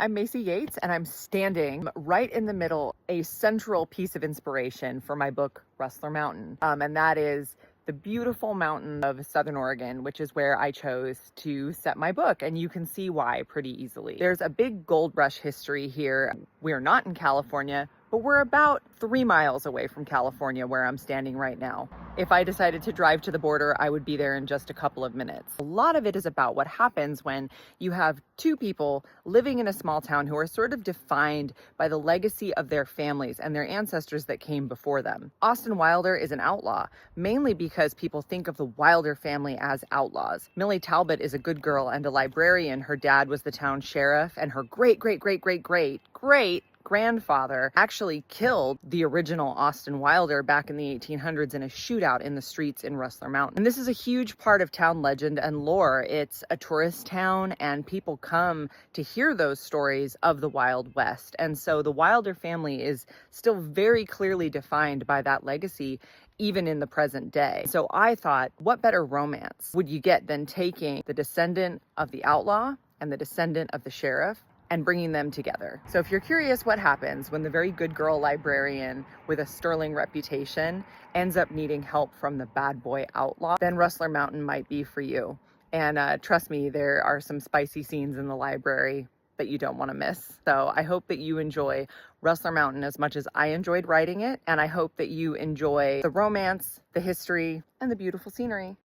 I'm Maisey Yates, and I'm standing right in the middle, a central piece of inspiration for my book, Rustler Mountain. And that is the beautiful mountain of Southern Oregon, which is where I chose to set my book. And you can see why pretty easily. There's a big gold rush history here. We're not in California, but we're about 3 miles away from California where I'm standing right now. If I decided to drive to the border, I would be there in just a couple of minutes. A lot of it is about what happens when you have two people living in a small town who are sort of defined by the legacy of their families and their ancestors that came before them. Austin Wilder is an outlaw, mainly because people think of the Wilder family as outlaws. Millie Talbot is a good girl and a librarian. Her dad was the town sheriff, and her great grandfather actually killed the original Austin Wilder back in the 1800s in a shootout in the streets in Rustler Mountain. And this is a huge part of town legend and lore. It's a tourist town, and people come to hear those stories of the Wild West. And so the Wilder family is still very clearly defined by that legacy, even in the present day. So I thought, what better romance would you get than taking the descendant of the outlaw and the descendant of the sheriff and bringing them together? So if you're curious what happens when the very good girl librarian with a sterling reputation ends up needing help from the bad boy outlaw, then Rustler Mountain might be for you. And trust me, there are some spicy scenes in the library that you don't want to miss. So I hope that you enjoy Rustler Mountain as much as I enjoyed writing it, and I hope that you enjoy the romance, the history, and the beautiful scenery.